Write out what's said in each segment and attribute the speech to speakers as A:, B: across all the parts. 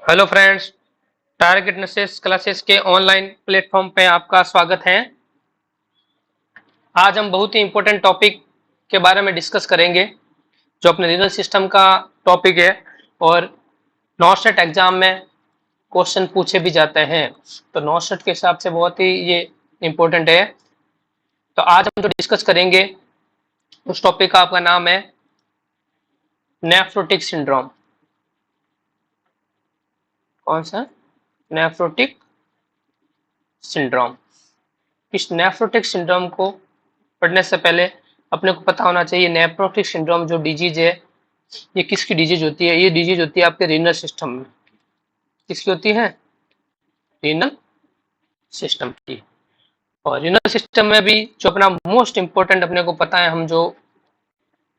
A: Hello friends, target नसेस classes के online platform पे आपका स्वागत है। आज हम बहुत ही इंपॉर्टेंट टॉपिक के बारे में डिस्कस करेंगे जो अपने रीनल सिस्टम का टॉपिक है और नॉस्टेट एग्जाम में क्वेश्चन पूछे भी जाते हैं। तो नॉस्टेट के हिसाब से बहुत ही ये इंपॉर्टेंट है। तो आज हम जो डिस्कस करेंगे उस टॉपिक का आपका नाम है नेफ्रोटिक सिंड्रोम। कौन सा? Nephrotic syndrome. इस नेफ्रोटिक सिंड्रोम को पढ़ने से पहले अपने को पता होना चाहिए नेफ्रोटिक सिंड्रोम जो डिजीज है ये किसकी डिजीज होती है। ये डिजीज होती है आपके रीनल सिस्टम में। किसकी होती है? रीनल सिस्टम की। और रीनल सिस्टम में भी जो अपना मोस्ट इंपॉर्टेंट अपने को पता है, हम जो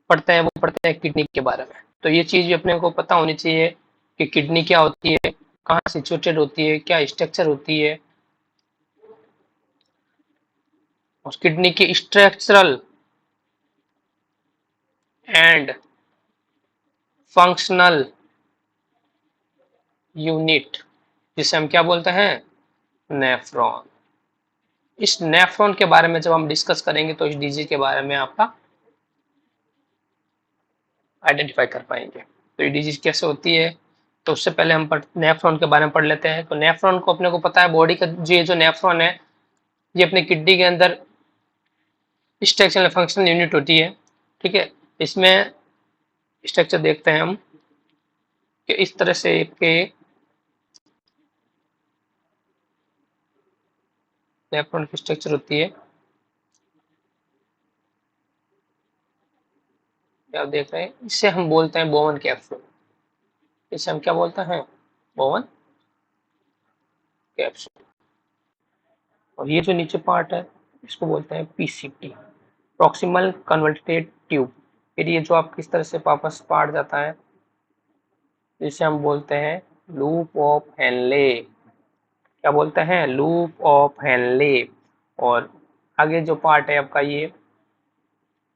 A: पढ़ते हैं वो पढ़ते हैं किडनी के बारे में। तो ये चीज भी अपने को पता होनी चाहिए कि किडनी क्या होती है, कहाँ सिचुएटेड होती है, क्या स्ट्रक्चर होती है और किडनी की स्ट्रक्चरल एंड फंक्शनल यूनिट जिसे हम क्या बोलते हैं? नेफ्रॉन। इस नेफ्रॉन के बारे में जब हम डिस्कस करेंगे तो इस डिजीज के बारे में आपका आइडेंटिफाई कर पाएंगे। तो ये डिजीज कैसे होती है, तो उससे पहले हम नेफ्रॉन के बारे में पढ़ लेते हैं। तो नेफ्रॉन को अपने को पता है बॉडी का जो नेफ्रॉन है ये अपने किडनी के अंदर स्ट्रक्चरल फंक्शनल यूनिट होती है। ठीक है, इसमें स्ट्रक्चर देखते हैं हम कि इस तरह से के नेफ्रॉन की स्ट्रक्चर होती है। आप देख रहे हैं, इसे हम बोलते हैं बोवन कैप्सूल। इसे हम क्या बोलते हैं? बोवन कैप्सूल। और ये जो नीचे पार्ट है इसको बोलते हैं पीसीटी, प्रॉक्सिमल कन्वर्टेड ट्यूब। फिर ये जो आप किस तरह से वापस पार्ट जाता है जिसे हम बोलते हैं लूप ऑफ हेनले। क्या बोलते हैं? Loop of Henle. और आगे जो पार्ट है आपका ये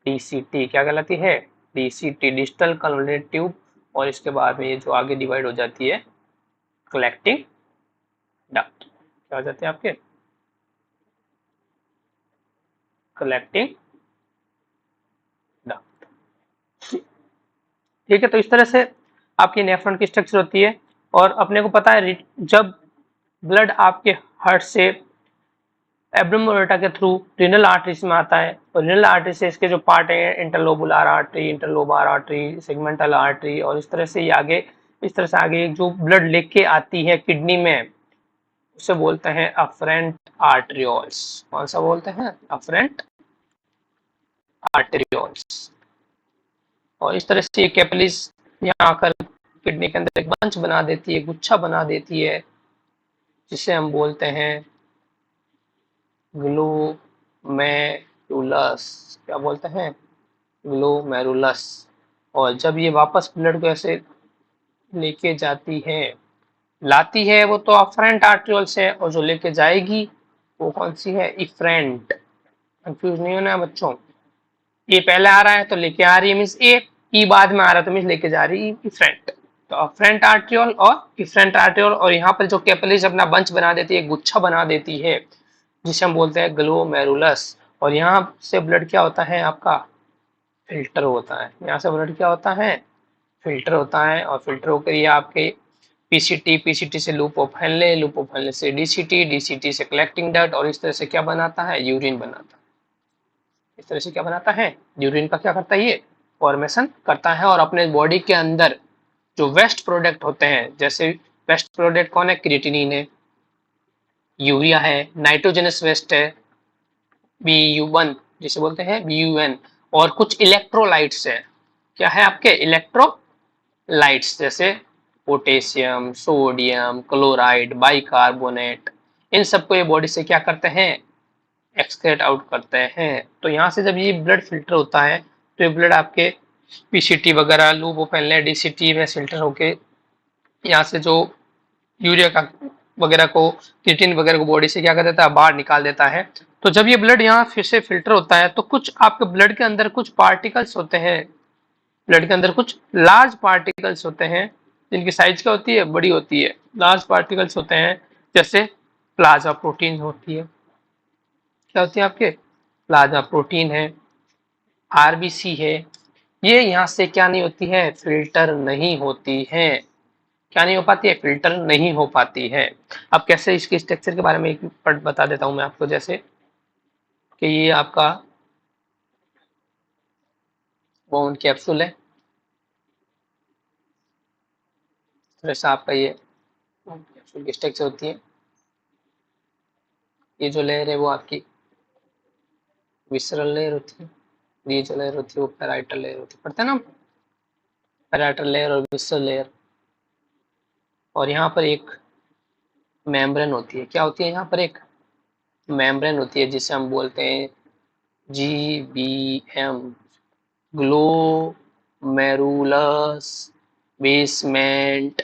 A: डीसीटी क्या कहलाती है? DCT, digital converted tube. और इसके बाद में ये जो आगे डिवाइड हो जाती है कलेक्टिंग डक्ट। क्या हो जाते हैं आपके? Collecting duct. ठीक है, तो इस तरह से आपकी नेफ्रॉन की स्ट्रक्चर होती है। और अपने को पता है जब ब्लड आपके हार्ट से एब्डोमिनल एओर्टा के थ्रू रीनल आर्टरीज में आता है और रीनल आर्टरी से इसके जो पार्ट है interlobular artery, interlobar artery, segmental artery और इस तरह से ये आगे इस तरह से आगे जो ब्लड लेके आती है किडनी में उसे बोलते हैं अफरेंट आर्टरियोल्स। कौन सा बोलते हैं? Afferent arterioles. और इस तरह से ये कैपिलरीज यहाँ आकर किडनी के अंदर एक बंच बना देती है, गुच्छा बना देती है, जिसे हम बोलते हैं ग्लोमेरुलस। क्या बोलते हैं? ग्लोमेरुलस। और जब ये वापस ब्लड को ऐसे लेके जाती है, लाती है वो तो अफरेंट आर्टरियोल से, और जो लेके जाएगी वो कौन सी है? इफरेंट। कंफ्यूज नहीं होना है बच्चों। ये पहले आ रहा है तो लेके आ रही है मीन्स ए, ई बाद में आ रहा है तो मीन्स लेके जा रही है इफरेंट। तो अफरेंट आर्टरियोल और इफरेंट आर्टरियोल। और यहाँ पर जो कैपिलरीज अपना बंच बना देती है, गुच्छा बना देती है, जिसे हम बोलते हैं ग्लोमेरुलस। और यहाँ से ब्लड क्या होता है आपका? फिल्टर होता है। यहाँ से ब्लड क्या होता है? फिल्टर होता है। और फिल्टर होकर ये आपके पीसीटी, पीसीटी से loop of Henle, loop of Henle से डीसीटी, डीसीटी से कलेक्टिंग डक्ट और इस तरह से क्या बनाता है? यूरिन बनाता है। इस तरह से क्या बनाता है? यूरिन का क्या करता है? ये फॉर्मेशन करता है। और अपने बॉडी के अंदर जो वेस्ट प्रोडक्ट होते हैं, जैसे वेस्ट प्रोडक्ट कौन है? क्रिएटिनिन है, यूरिया है, नाइट्रोजनस वेस्ट है BU1 जिसे बोलते हैं BUN, और कुछ इलेक्ट्रोलाइट्स है। क्या है आपके? इलेक्ट्रोलाइट्स, जैसे पोटेशियम, सोडियम, क्लोराइड, बाइकार्बोनेट। इन सबको ये बॉडी से क्या करते हैं? एक्सक्रेट आउट करते हैं। तो यहाँ से जब ये ब्लड फिल्टर होता है तो ये ब्लड आपके पीसीटी वगैरह, लूप ऑफ हेनले, डीसीटी में फिल्टर होके यहाँ से जो यूरिया का वगैरह को, क्रिएटिन वगैरह को बॉडी से क्या कर देता है? बाहर निकाल देता है। तो जब ये ब्लड यहाँ फिर से फिल्टर होता है तो कुछ आपके ब्लड के अंदर कुछ पार्टिकल्स होते हैं, ब्लड के अंदर कुछ लार्ज पार्टिकल्स होते हैं जिनकी साइज क्या होती है? बड़ी होती है। लार्ज पार्टिकल्स होते हैं, जैसे प्लाज्मा प्रोटीन होती है, क्या होती है आपके, प्लाज्मा प्रोटीन है, आरबीसी है, ये यहाँ से क्या नहीं होती है, फिल्टर नहीं होती है, क्या नहीं हो पाती है, फिल्टर नहीं हो पाती है। अब कैसे इसके स्ट्रक्चर के बारे में एक पढ़ बता देता हूँ मैं आपको, जैसे कि ये आपका बोन कैप्सूल है, जैसा आपका ये कैप्सूल की स्ट्रक्चर होती है, ये जो लेयर है वो आपकी विसरल लेयर होती है, ये जो लेयर होती है वो पैराइटल लेयर होती है, पढ़ते हैं ना, पैराइटल लेयर और विसरल लेयर। और यहाँ पर एक मेम्ब्रेन होती है, क्या होती है, यहाँ पर एक मेम्ब्रेन होती है जिसे हम बोलते हैं GBM, ग्लोमेरुलस बेसमेंट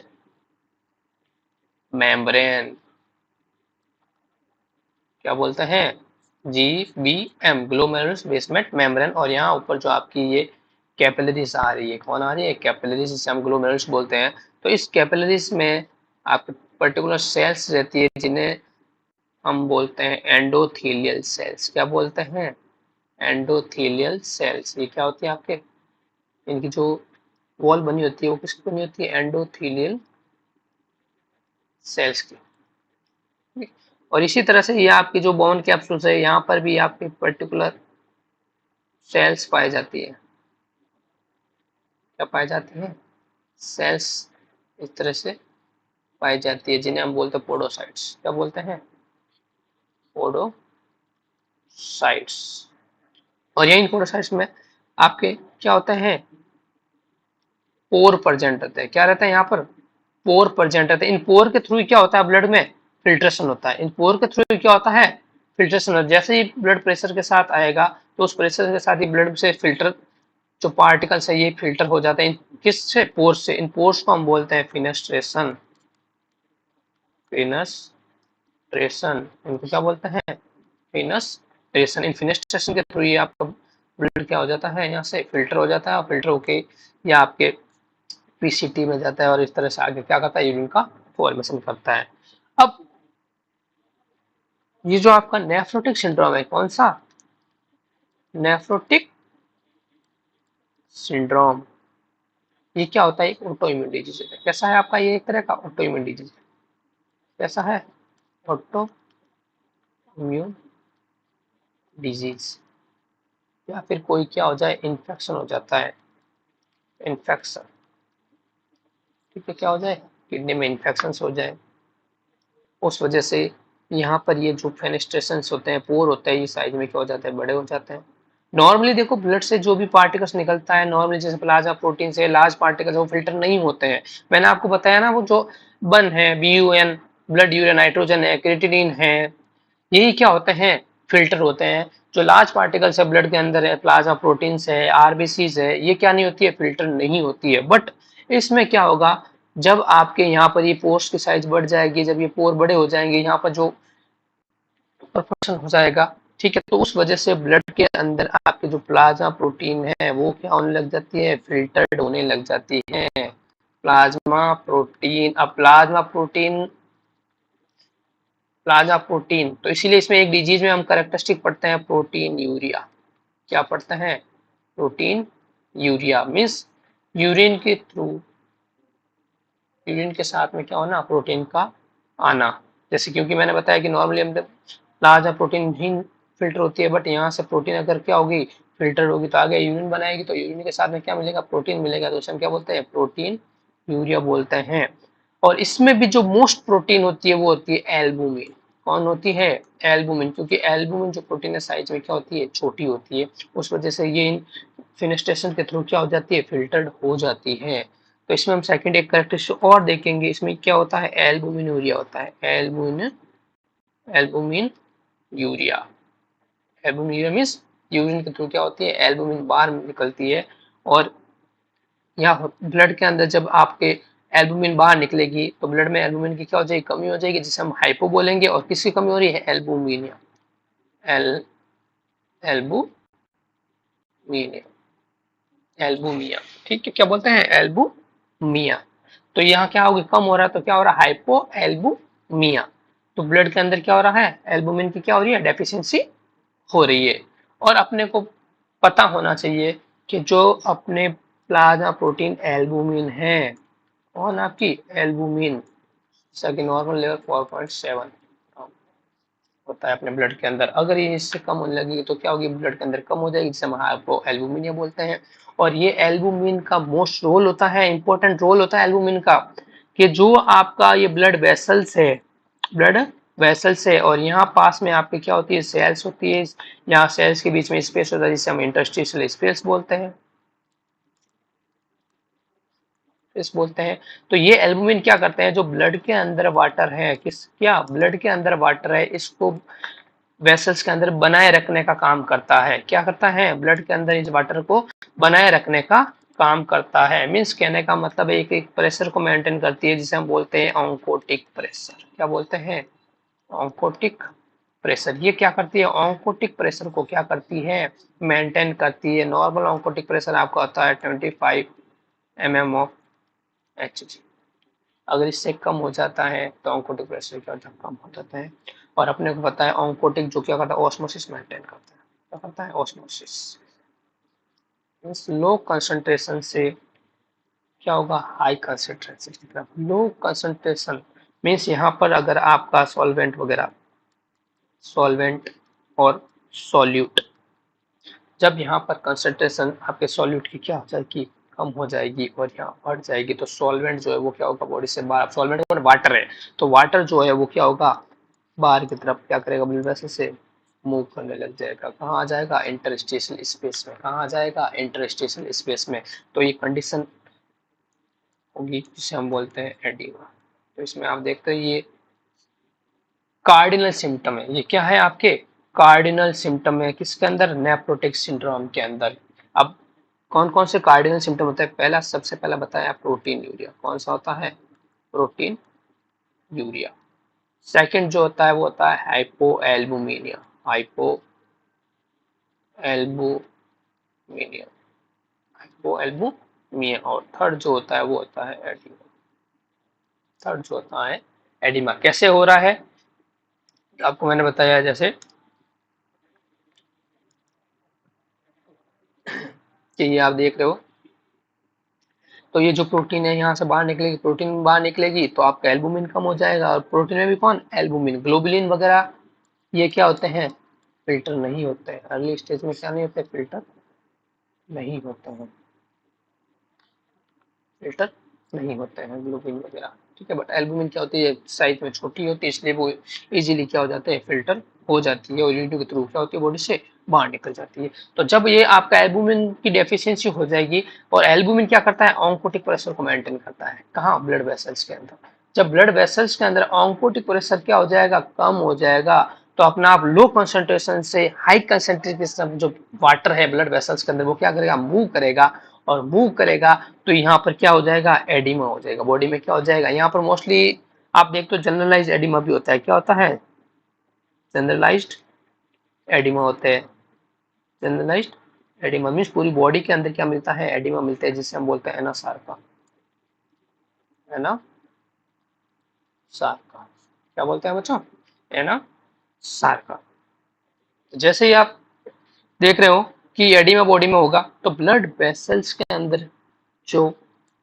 A: मेम्ब्रेन, क्या बोलते हैं, GBM, ग्लोमेरुलस बेसमेंट मेम्ब्रेन। और यहाँ ऊपर जो आपकी ये कैपिलरीज आ रही है, कौन आ रही है, कैपिलरीज, जिसे हम ग्लोमेरुलस बोलते हैं। तो इस कैपिलरीज में आप पर्टिकुलर सेल्स रहती है जिन्हें हम बोलते हैं एंडोथेलियल सेल्स, क्या बोलते हैं, एंडोथेलियल सेल्स। ये क्या होती है आपके, इनकी जो वॉल बनी होती है वो किसकी बनी होती है, एंडोथेलियल सेल्स की। और इसी तरह से ये आपकी जो बोन कैप्सूल्स है, यहाँ पर भी आपकी पर्टिकुलर सेल्स पाई जाती है, क्या पाई जाती है, सेल्स इस तरह से पाई जाती है, जिन्हें हम बोलते हैं पोडोसाइट्स, क्या बोलते हैं, पोडोसाइट्स। और यही पोडोसाइट्स में आपके क्या होता है, पोर प्रेजेंट रहते हैं, क्या रहता है यहाँ पर, पोर प्रेजेंट रहते हैं। इन पोर के थ्रू क्या होता है, ब्लड में फिल्ट्रेशन होता है, इन पोर के थ्रू क्या होता है, फिल्ट्रेशन होता है। जैसे ही ब्लड प्रेशर के साथ आएगा तो उस प्रेशर के साथ ही ब्लड से फिल्टर जो पार्टिकल्स है ये फिल्टर हो जाते हैं, किससे, पोर से। इन पोर्स को हम बोलते हैं फिनेस्ट्रेशन, फिनेस्ट्रेशन, इनको क्या बोलते हैं, फिनेस्ट्रेशन। इन फिनेस्ट्रेशन के थ्रू ये आपका ब्लड क्या हो जाता है, यहाँ से फिल्टर हो जाता है, और फिल्टर होके या आपके पीसीटी में जाता है, और इस तरह से आगे क्या करता है, यूरिन का फॉर्मेशन करता है। अब ये जो आपका नेफ्रोटिक सिंड्रोम है, कौन सा, नेफ्रोटिक सिंड्रोम, ये क्या होता है, एक ऑटो इम्यून डिजीज है। कैसा है आपका, ये एक तरह का ऑटो इम्यून डिजीज है, कैसा है, ऑटो इम्यून डिजीज, या फिर कोई क्या हो जाए, इन्फेक्शन हो जाता है, इन्फेक्शन, ठीक है, क्या हो जाए, किडनी में इन्फेक्शन हो जाए, उस वजह से यहाँ पर ये जो फेनेस्ट्रेशन होते हैं, पोर होते हैं, ये साइज में क्या हो जाते हैं, बड़े हो जाते हैं। नॉर्मली देखो ब्लड से जो भी पार्टिकल्स निकलता है, नॉर्मली जैसे प्लाज्मा प्रोटीन से लार्ज पार्टिकल्स वो फिल्टर नहीं होते हैं। मैंने आपको बताया ना, वो जो बन है, BUN, ब्लड यूरिया नाइट्रोजन है, क्रिएटिनिन है, यही क्या होते हैं, फिल्टर होते हैं। जो लार्ज पार्टिकल्स है ब्लड के अंदर है, प्लाज्मा प्रोटीन्स है, आरबीसीज है, ये क्या नहीं होती है, फिल्टर नहीं होती है। बट इसमें क्या होगा, जब आपके यहाँ पर ये पोर्स की साइज बढ़ जाएगी, जब ये पोर बड़े हो जाएंगे, यहाँ पर जो प्रोपोर्शन हो जाएगा, ठीक है, तो उस वजह से ब्लड के अंदर आपके जो प्लाज्मा प्रोटीन है वो क्या होने लग जाती है, फिल्टर्ड होने लग जाती है, प्लाज्मा प्रोटीन। अब प्लाज्मा प्रोटीन तो इसीलिए इसमें एक डिजीज में हम कैरेक्टरिस्टिक पढ़ते हैं, प्रोटीन यूरिया, क्या पढ़ते हैं, प्रोटीन यूरिया, मीन्स यूरिन के थ्रू, यूरिन के साथ में क्या होना, प्रोटीन का आना। जैसे क्योंकि मैंने बताया कि नॉर्मली हम प्लाज्मा प्रोटीन ही फिल्टर होती है, बट यहाँ से प्रोटीन अगर क्या होगी, फिल्टर होगी, तो आगे यूरिन बनाएगी, तो यूरिन के साथ में क्या मिलेगा, प्रोटीन मिलेगा, तो उसे हम क्या बोलते हैं, प्रोटीन यूरिया बोलते हैं। और इसमें भी जो मोस्ट प्रोटीन होती है वो होती है एल्बुमिन, कौन होती है, एल्बुमिन, क्योंकि एल्बुमिन जो प्रोटीन है साइज में क्या होती है, छोटी होती है, उस वजह से ये फिनेस्ट्रेशन के थ्रू क्या हो जाती है, फिल्टर्ड हो जाती है। तो इसमें हम सेकंड एक कैरेक्टरिस्टिक और देखेंगे, इसमें क्या होता है, एल्बुमिन यूरिया होता है, albumin, albumin urea, albumin urea means urine के थ्रू क्या होती है, एल्बुमिन बाहर निकलती है। और यहाँ ब्लड के अंदर जब आपके एल्बुमिन बाहर निकलेगी तो ब्लड में एल्बुमिन की क्या हो जाएगी, कमी हो जाएगी, जिसे हम हाइपो बोलेंगे। और किसकी कमी हो रही है, एल्बुमिनिया, एल एल्बुमिनिया, एल्बुमिया, ठीक है, क्या बोलते हैं, एल्बुमिया। तो यहाँ क्या होगी, कम हो रहा है, तो क्या हो रहा है, हाइपो एल्बुमिया। तो ब्लड के अंदर क्या हो रहा है, एल्बुमिन की क्या हो रही है, डेफिशिएंसी हो रही है। और अपने को पता होना चाहिए कि जो अपने प्लाज्मा प्रोटीन एल्बुमिन है, कौन आपकी एल्बुमिन, इसका नॉर्मल लेवल 4.7 होता है अपने ब्लड के अंदर। अगर ये इससे कम होने लगेगी तो क्या होगी, ब्लड के अंदर कम हो जाएगी, जिसे हम हाइपो एल्बुमिनिया बोलते हैं। और ये एल्बुमिन का मोस्ट रोल होता है, इंपॉर्टेंट रोल होता है एल्बुमिन का, कि जो आपका ये ब्लड वेसल्स है, ब्लड वेसल्स है, और यहाँ पास में आपके क्या होती है, सेल्स होती है, यहाँ सेल्स के बीच में स्पेस होता है जिसे हम इंटरस्टिशियल स्पेस बोलते हैं, इस बोलते हैं। तो ये एल्बुमिन क्या करते हैं, जो ब्लड के अंदर वाटर है, किस क्या ब्लड के अंदर वाटर है, इसको वेसल्स के अंदर बनाए रखने का काम करता है। क्या करता है, ब्लड के अंदर इस वाटर को बनाए रखने का काम करता है। मीन्स कहने का मतलब एक प्रेशर को मेंटेन करती है, जिसे हम बोलते हैं ऑन्कोटिक प्रेशर। क्या बोलते हैं, ऑन्कोटिक प्रेशर। ये क्या करती है, ऑन्कोटिक प्रेशर को क्या करती है, मेंटेन करती है। नॉर्मल ऑन्कोटिक प्रेशर आपका होता है 25 mm ऑफ Hg। अगर इससे कम हो जाता है तो ऑन्कोटिक प्रेशर क्या होता है, कम हो जाता है। और अपने को पता है ऑन्कोटिक जो क्या करता है, ऑस्मोसिस मेंटेन करता है। क्या करता है, ऑस्मोसिस। मींस लो कंसंट्रेशन से क्या होगा, हाई कंसंट्रेशन की तरफ। लो कंसंट्रेशन मीन्स यहाँ पर अगर आपका सॉल्वेंट वगैरह, सॉल्वेंट और सॉल्यूट, जब यहाँ पर कंसंट्रेशन आपके सॉल्यूट की क्या हो जाएगी, कम हो जाएगी और यहाँ बढ़ जाएगी, तो सॉल्वेंट जो है वो क्या होगा, बॉडी से बाहर, सॉल्वेंट वाटर है, तो वाटर जो है वो क्या होगा, बाहर की तरफ क्या करेगा, ब्लड वेसल से मूव करने लग जाएगा। कहाँ आ जाएगा, इंटरस्टिशियल स्पेस में। कहाँ आ जाएगा, इंटरस्टिशियल स्पेस में। तो ये कंडीशन होगी जिसे हम बोलते हैं एडिमा। तो इसमें आप देखते हैं ये कार्डिनल सिम्टम है। ये क्या है आपके, कार्डिनल सिम्टम है, किसके अंदर, नेफ्रोटिक सिंड्रोम के अंदर। अब कौन कौन से कार्डिनल सिम्टम होते हैं, पहला सबसे पहला बताया प्रोटीन यूरिया। कौन सा होता है, प्रोटीन यूरिया। सेकंड जो होता है वो होता है हाइपो एल्बुमिनिया, हाइपो एल्बुमिनिया, हाइपो एल्बुमिया। और थर्ड जो होता है वो होता है एडिमा। थर्ड जो होता है एडिमा। कैसे हो रहा है, आपको मैंने बताया जैसे कि ये आप देख रहे हो, तो ये जो प्रोटीन है यहाँ से बाहर निकलेगी, प्रोटीन बाहर निकलेगी तो आपका एल्बुमिन कम हो जाएगा। और प्रोटीन में भी कौन, एल्बुमिन। ग्लोबुलिन वगैरह ये क्या होते हैं, फिल्टर नहीं होते हैं। अर्ली स्टेज में क्या नहीं होते, फिल्टर नहीं होते हैं, फिल्टर नहीं होते हैं ग्लोबुलिन वगैरह। ठीक है, बट एल्बुमिन क्या होती है, साइज में छोटी होती है, इसलिए वो इजीली क्या हो जाते हैं, फिल्टर हो जाती है और यूरिन के थ्रू क्या होती है, बॉडी से बाहर निकल जाती है। तो जब ये आपका एल्बुमिन की डेफिशिएंसी हो जाएगी, और एल्बुमिन क्या करता है, ऑन्कोटिक प्रेशर को मेंटेन करता है, कहाँ, ब्लड वेसल्स के अंदर। जब ब्लड वेसल्स के अंदर ऑन्कोटिक प्रेशर क्या हो जाएगा, कम हो जाएगा, तो अपना आप लो कंसंट्रेशन से हाई कंसंट्रेशन जो वाटर है ब्लड वेसल्स के अंदर, वो क्या करेगा, मूव करेगा। और मूव करेगा तो यहाँ पर क्या हो जाएगा, एडिमा हो जाएगा, बॉडी में क्या हो जाएगा। यहाँ पर मोस्टली आप देखते हो जनरलाइज एडिमा भी होता है। क्या होता है, जनरलाइज्ड एडिमा होते हैं। जनरलाइज्ड एडिमा मीन्स पूरी बॉडी के अंदर क्या मिलता है, एडिमा मिलता है, जिसे हम बोलते हैं एनासार्का, एनासार्का। क्या बोलते हैं बच्चों, एनासार्का। जैसे ही आप देख रहे हो कि एडिमा बॉडी में होगा, तो ब्लड वेसल्स के अंदर जो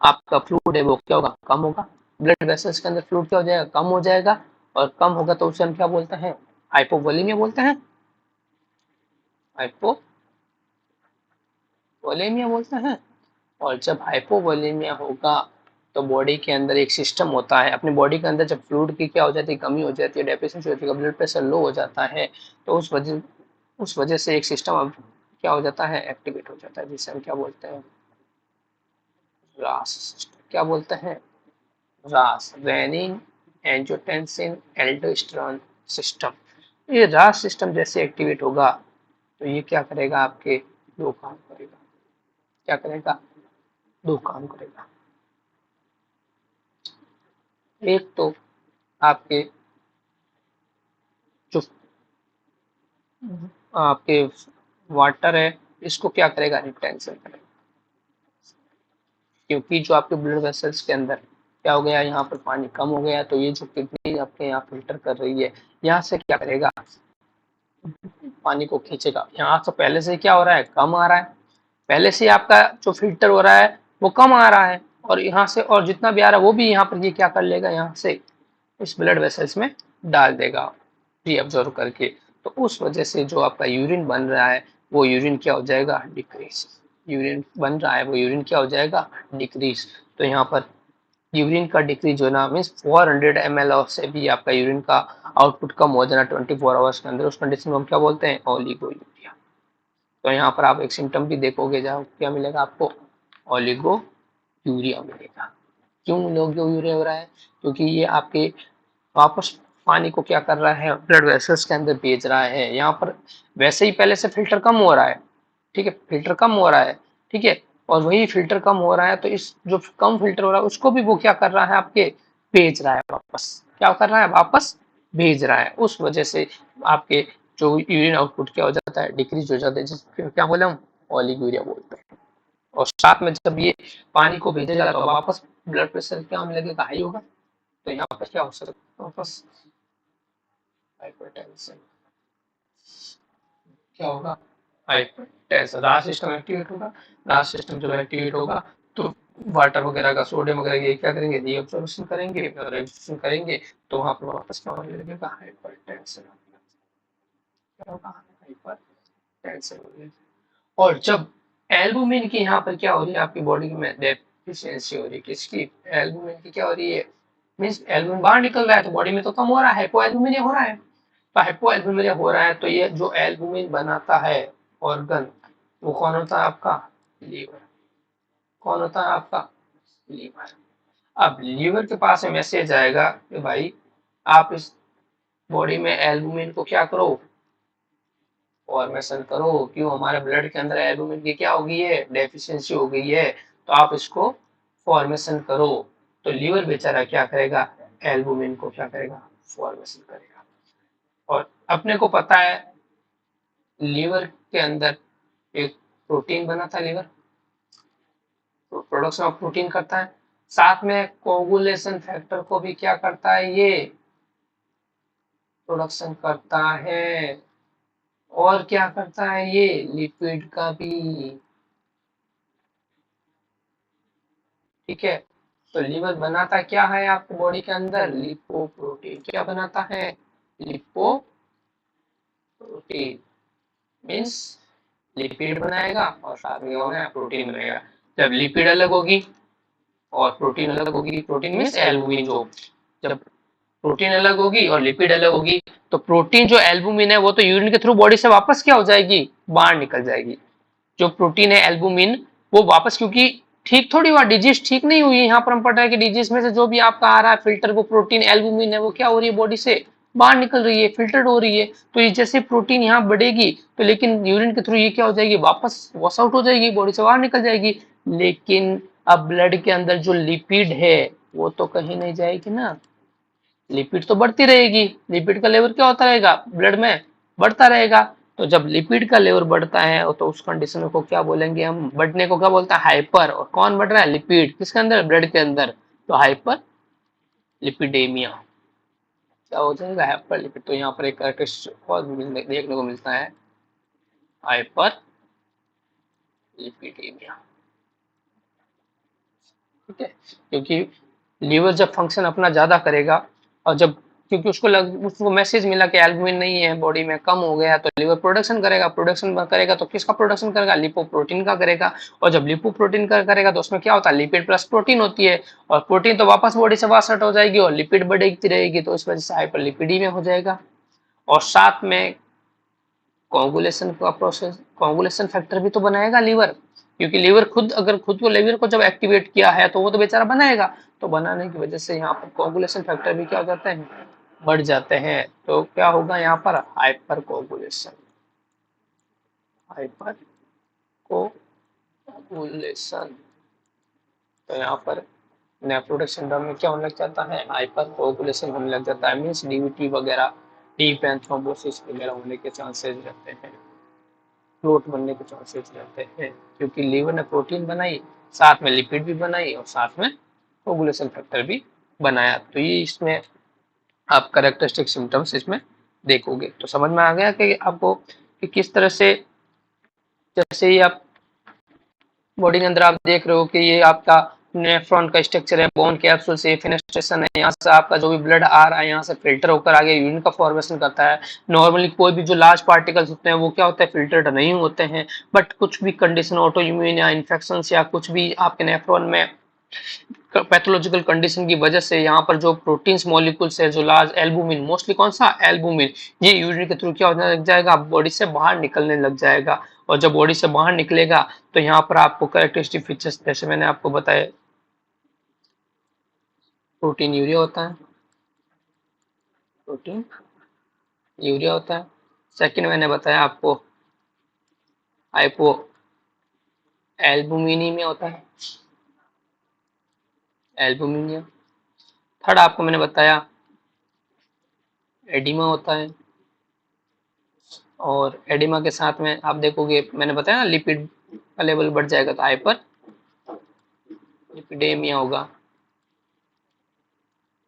A: आपका फ्लूइड है वो क्या होगा, कम होगा। ब्लड वेसल्स के अंदर फ्लूइड क्या हो जाएगा, कम हो जाएगा। और कम होगा तो उसे हम क्या बोलते हैं, हाइपोवोलेमिया बोलते हैं, हाइपोवोलेमिया बोलते हैं। और जब हाइपोवोलेमिया होगा तो बॉडी के अंदर एक सिस्टम होता है, अपनी बॉडी के अंदर जब फ्लूइड की क्या हो जाती है, कमी हो जाती है, डेफिशिएंसी होती है, ब्लड प्रेशर लो हो जाता है, तो उस वजह से एक सिस्टम अब क्या हो जाता है, एक्टिवेट हो जाता है, जिसे हम क्या बोलते हैं, रास सिस्टम। क्या बोलते हैं, रास, रेनिन एंजियोटेंसिन एल्डोस्टेरोन सिस्टम। ये रास सिस्टम जैसे एक्टिवेट होगा तो ये क्या करेगा, आपके दो काम करेगा। क्या करेगा, दो काम करेगा। एक तो आपके जो आपके वाटर है इसको क्या करेगा, रिटेंशन करेगा, क्योंकि जो आपके ब्लड वेसल्स के अंदर क्या हो गया, यहाँ पर पानी कम हो गया, तो ये जो किडनी आपके यहाँ फिल्टर कर रही है, यहाँ से क्या करेगा, पानी को खींचेगा। यहाँ से पहले से क्या हो रहा है, कम आ रहा है, पहले से आपका जो फिल्टर हो रहा है वो कम आ रहा है, और यहाँ से और जितना भी आ रहा है वो भी यहाँ पर ये क्या कर लेगा, यहाँ से इस ब्लड वेसल्स में डाल देगा रीअब्जॉर्व करके। तो उस वजह से जो आपका यूरिन बन रहा है वो यूरिन क्या हो जाएगा, डिक्रीज। यूरिन बन रहा है वो यूरिन क्या हो जाएगा, डिक्रीज। तो यहाँ पर यूरिन का डिक्रीज होना मीन्स 400 ml से भी आपका यूरिन का आउटपुट कम हो जाना 24 आवर्स के अंदर, उस कंडीशन को हम क्या बोलते हैं, ओलिगोयूरिया। तो यहाँ पर आप एक सिम्टम भी देखोगे जहाँ क्या मिलेगा आपको, ओलिगोयूरिया मिलेगा। क्यों ओलिगोयूरिया हो रहा है, क्योंकि ये आपके वापस पानी को क्या कर रहा है, ब्लड वेसल्स के अंदर भेज रहा है। यहाँ पर वैसे ही पहले से फिल्टर कम हो रहा है, ठीक है, फिल्टर कम हो रहा है, ठीक है, और वही फिल्टर कम हो रहा है, तो इस जो कम फिल्टर हो रहा है उसको भी वो क्या कर रहा है, आपके भेज रहा है वापस, क्या कर रहा है, वापस भेज रहा है। उस वजह से आपके जो यूरिन आउटपुट क्या हो जाता है, डिक्रीज हो जाता है, जिसको क्या बोले हम, ओलिगोयूरिया बोलते हैं। और साथ में जब ये पानी को भेजेगा तो वापस ब्लड प्रेशर क्या होने लगेगा, हाई होगा। तो यहाँ पर क्या हो सकता है, वापस हाइपरटेंशन, क्या होगा, हाइपरटेंशन, लास्ट सिस्टम एक्टिवेट होगा। लास्ट सिस्टम जब एक्टिवेट होगा तो वाटर वगैरह का, सोडियम वगैरह ये क्या करेंगे, रीअब्जॉर्प्शन करेंगे, और एब्जॉर्प्शन करेंगे, तो वहां पर वापस क्या होने लगेगा, हाइपरटेंशन, क्या होगा, हाइपरटेंशन हो जाएगा। और जब एल्बुमिन की यहाँ पर क्या हो रही है, आपकी बॉडी में डेफिशिएंसी हो रही है, किसकी, एल्बुमिन की क्या हो रही है, मीन्स एल्बुमिन बाहर निकल रहा है, तो बॉडी में तो कम हो रहा है, हाइपोएल्बुमिनिया हो रहा है। तो हाइपोएल्बुमिनिया हो रहा है, तो ये जो एल्बुमिन बनाता है ऑर्गन, वो कौन होता है आपका, लीवर। कौन होता है आपका, लीवर। अब लीवर के पास में मैसेज आएगा कि भाई आप इस बॉडी में एल्बुमिन को क्या करो, फॉर्मेशन करो, क्यों, हमारे ब्लड के अंदर एल्बुमिन की क्या हो गई है, डेफिशिएंसी हो गई है, तो आप इसको फॉर्मेशन करो। तो लीवर बेचारा क्या करेगा, एल्बुमिन को क्या करेगा, फॉर्मेशन करेगा। और अपने को पता है लीवर के अंदर एक प्रोटीन बना था, लीवर प्रोडक्शन ऑफ प्रोटीन करता है, साथ में कोगुलेशन फैक्टर को भी क्या करता है, ये प्रोडक्शन करता है, और क्या करता है, ये लिपिड का भी, ठीक है। तो लीवर बनाता क्या है आपके बॉडी के अंदर, लिपोप्रोटीन। क्या बनाता है, लिपोप्रोटीन, मीन्स लिपिड बनाएगा और साथ में क्या प्रोटीन बनाएगा। जब लिपिड अलग होगी और प्रोटीन अलग होगी, प्रोटीन मीन्स एल्बुमिन, जो जब प्रोटीन अलग होगी और लिपिड अलग होगी, तो प्रोटीन जो एल्बुमिन है वो तो यूरिन के थ्रू बॉडी से वापस क्या हो जाएगी, बाहर निकल जाएगी। जो प्रोटीन है एल्बुमिन, वो वापस, क्योंकि ठीक थोड़ी हुआ, डिजीज ठीक नहीं हुई, यहाँ पर हम पढ़ रहे हैं कि डिजीज में से जो भी आपका आ रहा है फिल्टर, वो प्रोटीन एल्बुमिन है, वो क्या हो रही है, बॉडी से बाहर निकल रही है, फिल्टर्ड हो रही है। तो ये जैसे प्रोटीन यहाँ बढ़ेगी, तो लेकिन यूरिन के थ्रू ये क्या हो जाएगी, वापस वॉश आउट हो जाएगी, बॉडी से बाहर निकल जाएगी। लेकिन अब ब्लड के अंदर जो लिपिड है वो तो कहीं नहीं जाएगी ना, लिपिड तो बढ़ती रहेगी, लिपिड का लेवल क्या होता रहेगा, ब्लड में बढ़ता रहेगा। तो जब लिपिड का लेवल बढ़ता है तो उस कंडीशन को क्या बोलेंगे हम, बढ़ने को क्या बोलते हैं, हाइपर। और कौन बढ़ रहा है, लिपिड, किसके अंदर, ब्लड के अंदर, तो हाइपर लिपिडेमिया, क्या हो जाएगा, हाइपर लिपिड। तो यहाँ पर एक टेस्ट और देखने को मिलता है, हाइपर लिपिडेमिया, ठीक है। क्योंकि लीवर जब फंक्शन अपना ज्यादा करेगा, और जब, क्योंकि उसको मैसेज मिला कि एल्बुमिन नहीं है बॉडी में, कम हो गया, तो लीवर प्रोडक्शन करेगा, प्रोडक्शन करेगा तो किसका प्रोडक्शन करेगा, लिपोप्रोटीन का करेगा। और जब लिपोप्रोटीन का करेगा तो उसमें क्या होता है, लिपिड प्लस प्रोटीन होती है, और प्रोटीन तो वापस बॉडी से वाशआउट हो जाएगी और लिपिड बढ़ती रहेगी, तो इस वजह से हाइपरलिपिडीमिया हो जाएगा। और साथ में कोगुलेशन का प्रोसेस, कोगुलेशन फैक्टर भी तो बनाएगा लीवर, क्योंकि लीवर खुद, अगर खुद को लीवर को जब एक्टिवेट किया है तो वो तो बेचारा बनाएगा, तो बनाने की वजह से यहाँ पर कोगुलेशन फैक्टर भी क्या हो जाते हैं, बढ़ जाते हैं। तो क्या होगा यहाँ पर, हाइपर कोगुलेशन, हाइपर कोगुलेशन। तो यहाँ पर नेफ्रोटिक सिंड्रोम में क्या होने लग जाता है, हाइपर कोगुलेशन होने लग जाता है, मीन्स डीवीटी वगैरह, डीप एंड थ्रोम्बोसिस वगैरह होने के चांसेस रहते हैं, क्लोट बनने के चांसेस रहते हैं, क्योंकि लीवर ने प्रोटीन बनाई, साथ में लिपिड भी बनाई, और साथ में कोगुलेशन फैक्टर भी बनाया। तो ये इसमें आप कैरेक्टरिस्टिक सिम्टम्स इसमें देखोगे। तो समझ में आ गया कि आपको कि किस तरह से, जैसे ही आप बॉडी के अंदर आप देख रहे हो कि ये आपका नेफ्रॉन का स्ट्रक्चर है, बोन कैप्सूल से फेनेस्ट्रेशन है, यहाँ से आपका जो भी ब्लड आ रहा है यहाँ से फिल्टर होकर आगे यूरिन का फॉर्मेशन करता है। नॉर्मली कोई भी जो लार्ज पार्टिकल्स होते हैं वो क्या होता है, फिल्टर्ड नहीं होते हैं, बट कुछ भी कंडीशन, ऑटो इम्यून या इन्फेक्शन या कुछ भी आपके नेफ्रॉन में पैथोलॉजिकल कंडीशन की वजह से यहाँ पर जो प्रोटीन्स मॉलिक्यूल्स है, जो लार्ज एल्बुमिन, मोस्टली कौन सा एल्बुमिन, ये यूरिन के थ्रू क्या होने लग जाएगा, बॉडी से बाहर निकलने लग जाएगा। और जब बॉडी से बाहर निकलेगा तो यहाँ पर आपको कैरेक्टरिस्टिक फीचर्स जैसे मैंने आपको बताया, प्रोटीन यूरिया होता है, प्रोटीन यूरिया होता है। सेकंड मैंने बताया आपको हाइपो एल्बुमिनीमिया होता है, एल्बुमिनिया। थर्ड आपको मैंने बताया एडिमा होता है, और एडिमा के साथ में आप देखोगे मैंने बताया ना लिपिड का लेवल बढ़ जाएगा तो हाइपर लिपिडेमिया होगा,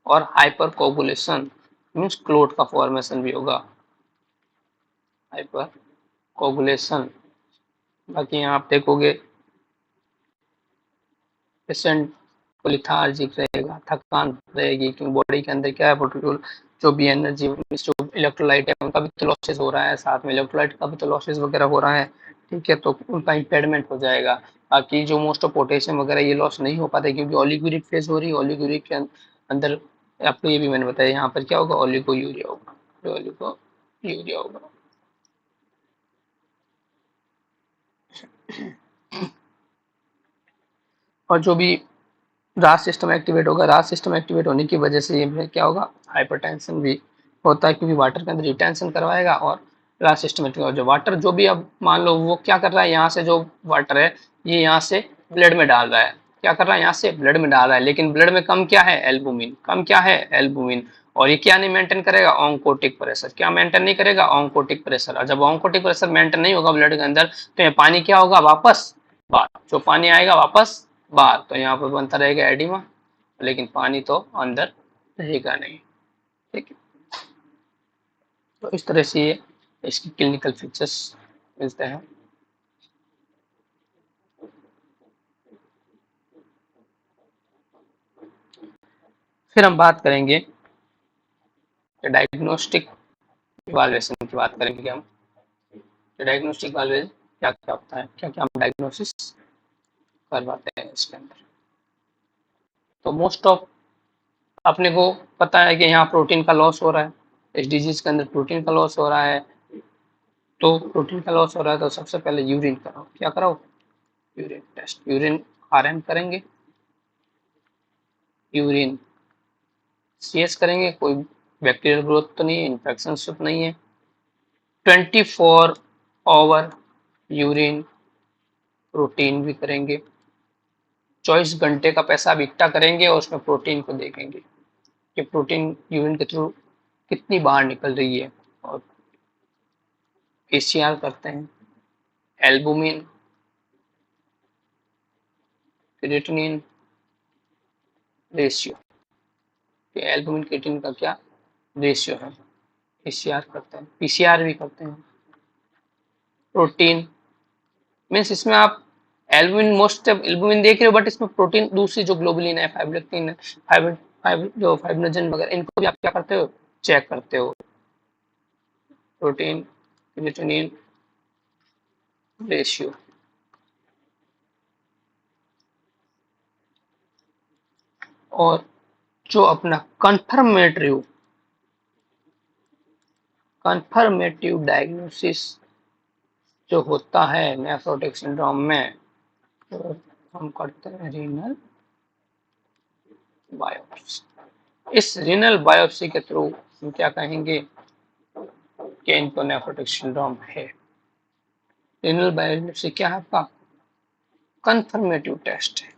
A: और हाइपर कोगुलेशन मीन्स क्लोट का फॉर्मेशन भी होगा, हाइपर कोगुलेशन। बाकी यहाँ आप देखोगे पेशेंट को लिथार्जिक रहेगा, थकान रहेगी, क्योंकि बॉडी के अंदर क्या है, पोटेंशियल जो भी एनर्जी, जो इलेक्ट्रोलाइट है उनका भी तो लॉसेस हो रहा है, साथ में इलेक्ट्रोलाइट का भी तो लॉसेस वगैरह हो रहा है, ठीक है, तो उनका इम्पेयरमेंट हो जाएगा। बाकी जो मोस्ट ऑफ पोटेशियम वगैरह ये लॉस नहीं हो पाता क्योंकि ओलिगोयूरिक फेज हो रही है, ओलिगोयूरिक के अंदर आपको ये भी मैंने बताया यहाँ पर क्या होगा, ओलिगो यूरिया होगा, ओलिगो यूरिया होगा। और जो भी रास सिस्टम एक्टिवेट होगा, रास सिस्टम एक्टिवेट होने की वजह से ये क्या होगा, हाइपरटेंशन भी होता है, क्योंकि वाटर के अंदर रिटेंशन करवाएगा और रास सिस्टम एक्टिवेट जो वाटर जो भी अब मान लो वो क्या कर रहा है, यहाँ से जो वाटर है ये यहाँ से ब्लड में डाल रहा है, क्या कर रहा है, यहाँ से ब्लड में डाल रहा है, लेकिन ब्लड में कम क्या है, एल्बुमिन, कम क्या है, एल्बुमिन। और ये क्या नहीं मेंटेन करेगा, ऑन्कोटिक प्रेशर, क्या मेंटेन नहीं करेगा, ऑन्कोटिक प्रेशर। और जब ऑन्कोटिक प्रेशर मेंटेन नहीं होगा ब्लड के अंदर तो ये पानी क्या होगा, वापस बाहर, जो पानी आएगा वापस बाहर, तो यहाँ पर बनता रहेगा एडिमा, लेकिन पानी तो अंदर रहेगा नहीं, ठीक है। तो इस तरह से ये इसकी क्लिनिकल फीचर्स मिलते हैं। फिर हम बात करेंगे डायग्नोस्टिक इवैल्यूएशन की बात करेंगे हम। डायग्नोस्टिक इवैल्यूएशन क्या क्या होता है, क्या क्या हम डायग्नोसिस करवाते हैं इसके अंदर। तो मोस्ट ऑफ अपने को पता है कि यहाँ प्रोटीन का लॉस हो रहा है, इस डिजीज के अंदर प्रोटीन का लॉस हो रहा है, तो प्रोटीन का लॉस हो रहा है तो सबसे पहले यूरिन कराओ, क्या कराओ, यूरिन टेस्ट, यूरिन आरएम करेंगे, यूरिन सीएस करेंगे, कोई बैक्टीरियल ग्रोथ तो नहीं है, इन्फेक्शन तो नहीं है, 24 आवर यूरिन प्रोटीन भी करेंगे, 24 घंटे का पेशाब इकट्ठा करेंगे और उसमें प्रोटीन को देखेंगे कि प्रोटीन यूरिन के थ्रू कितनी बाहर निकल रही है, और पीसीआर करते हैं, albumin, creatinine ratio, albumin creatinine का क्या रेशियो है, पीसीआर करते हैं, पीसीआर भी करते हैं। प्रोटीन मीन्स इसमें आप एल्बुमिन, मोस्ट एल्बुमिन देख रहे हो, बट इसमें प्रोटीन दूसरी जो ग्लोबुलिन है, फाइब्रोक्टिन है, जो फाइब्रिनोजन वगैरह, इनको भी आप क्या करते हो, चेक करते हो। प्रोटीन क्रिएटिनिन रेशियो, और जो अपना कन्फर्मेटिव डायग्नोसिस जो होता है नेफ्रोटिक सिंड्रोम में, तो हम करते हैं रीनल बायोप्सी। इस रीनल बायोप्सी के थ्रू हम क्या कहेंगे कि इनको नेफ्रोटिक सिंड्रोम है। रीनल बायोप्सी क्या है, आपका कन्फर्मेटिव टेस्ट है,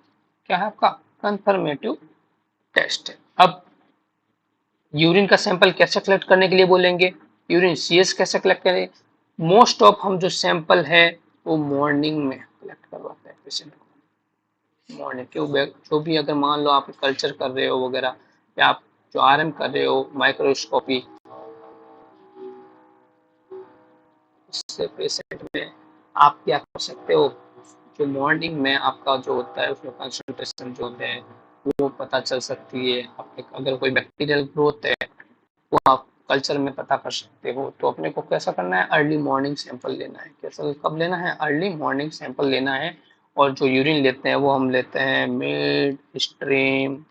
A: क्या है आपका कन्फर्मेटिव टेस्ट है। अब यूरिन का सैंपल कैसे कलेक्ट करने के लिए बोलेंगे, यूरिन सीएस कैसे कलेक्ट करें, मोस्ट ऑफ हम जो सैंपल है वो मॉर्निंग में कलेक्ट करवाते हैं पेशेंट को, मॉर्निंग जो भी अगर मान लो आप कल्चर कर रहे हो वगैरह, या आप जो आरएम कर रहे हो माइक्रोस्कोपी, इससे पेशेंट में आप क्या कर सकते हो, जो मॉर्निंग में आपका जो होता है उसमें कंसंट्रेशन जो है वो पता चल सकती है। आपके अगर कोई बैक्टीरियल ग्रोथ है वो आप कल्चर में पता कर सकते हो। तो अपने को कैसा करना है, अर्ली मॉर्निंग सैंपल लेना है। कैसा कब लेना है, अर्ली मॉर्निंग सैंपल लेना है। और जो यूरिन लेते हैं वो हम लेते हैं मिड स्ट्रीम।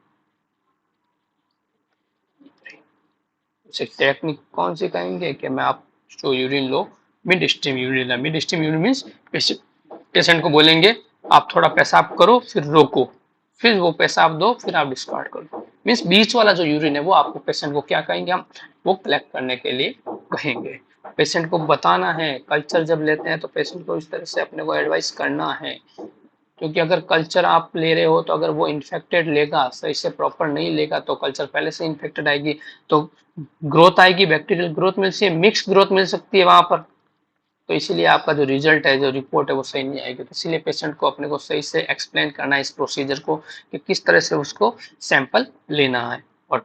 A: उसे टेक्निक कौन सी कहेंगे कि मैं आप जो यूरिन लो मिड स्ट्रीम यूरिन है। Mid stream urine means patient को बोलेंगे आप थोड़ा पेशाब करो फिर रोको, फिर वो पेशाब दो फिर आप डिस्कार्ड करो। मीन्स बीच वाला जो यूरिन है वो आपको पेशेंट को क्या कहेंगे, हम वो कलेक्ट करने के लिए कहेंगे। पेशेंट को बताना है, कल्चर जब लेते हैं तो पेशेंट को इस तरह से अपने को एडवाइस करना है। क्योंकि अगर कल्चर आप ले रहे हो तो अगर वो इन्फेक्टेड लेगा, सही से प्रॉपर नहीं लेगा तो कल्चर पहले से इन्फेक्टेड आएगी, तो ग्रोथ आएगी, बैक्टीरियल ग्रोथ मिल सकती है, मिक्स ग्रोथ मिल सकती है वहां पर। तो इसीलिए आपका जो रिजल्ट है, जो रिपोर्ट है वो सही नहीं आएगी। तो इसीलिए पेशेंट को अपने को सही से एक्सप्लेन करना है इस प्रोसीजर को कि किस तरह से उसको सैंपल लेना है। और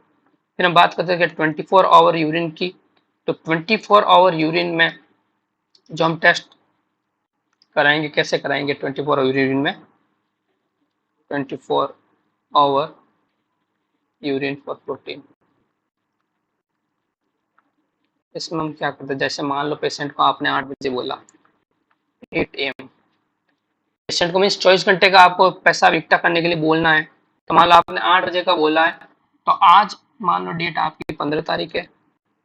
A: फिर हम बात करते हैं कि 24 आवर यूरिन की। तो 24 आवर यूरिन में जो हम टेस्ट कराएंगे, कैसे कराएंगे 24 आवर यूरिन में, 24 आवर यूरिन फॉर प्रोटीन। इसमें हम क्या करते हैं, जैसे मान लो पेशेंट को आपने 8 बजे बोला, 8 AM, पेशेंट को मीन्स 24 घंटे का आपको पैसा इकट्ठा करने के लिए बोलना है। तो मान लो आपने 8 बजे का बोला है, तो आज मान लो डेट आपकी 15 तारीख है,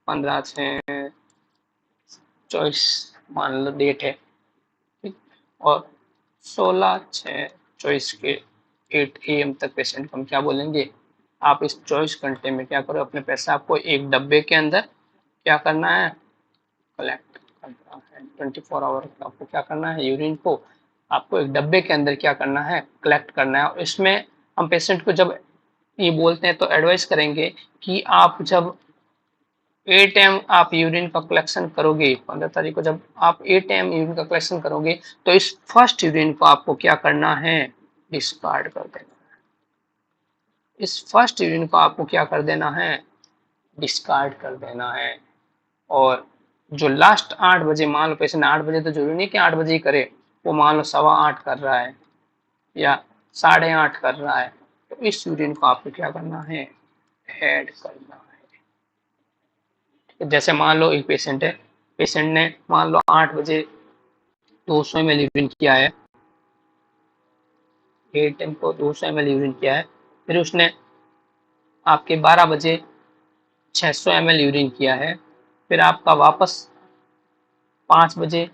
A: 15/6/24 मान लो डेट है, ठीक। और 16/6/24 के 8 AM तक पेशेंट को हम क्या बोलेंगे, आप इस 24 घंटे में क्या करो, अपने पैसा आपको एक डब्बे के अंदर क्या करना है, कलेक्ट करना है। 24 आवर आपको क्या करना है, यूरिन को आपको एक डब्बे के अंदर क्या करना है, कलेक्ट करना है। और इसमें हम पेशेंट को जब ये बोलते हैं तो एडवाइस करेंगे कि आप जब 8 AM आप यूरिन का कलेक्शन करोगे, 15 तारीख को जब आप 8 AM यूरिन का कलेक्शन करोगे, तो इस फर्स्ट यूरिन को आपको क्या करना है, डिस्कार्ड कर देना। इस फर्स्ट यूरिन को आपको क्या कर देना है, डिस्कार्ड कर देना है। और जो लास्ट 8 बजे, मान लो पेशेंट 8 बजे, तो जरूरी नहीं कि 8 बजे ही करे, वो मान लो 8:15 कर रहा है या 8:30 कर रहा है, तो इस यूरिन को आपको क्या करना है, ऐड करना है। जैसे मान लो एक पेशेंट है, पेशेंट ने मान लो 8 बजे 200 ml यूरिन किया है, 8 AM को 200 ml यूरिन किया है, फिर उसने आपके 12 बजे 600 ml यूरिन किया है, फिर आपका वापस 5 बजे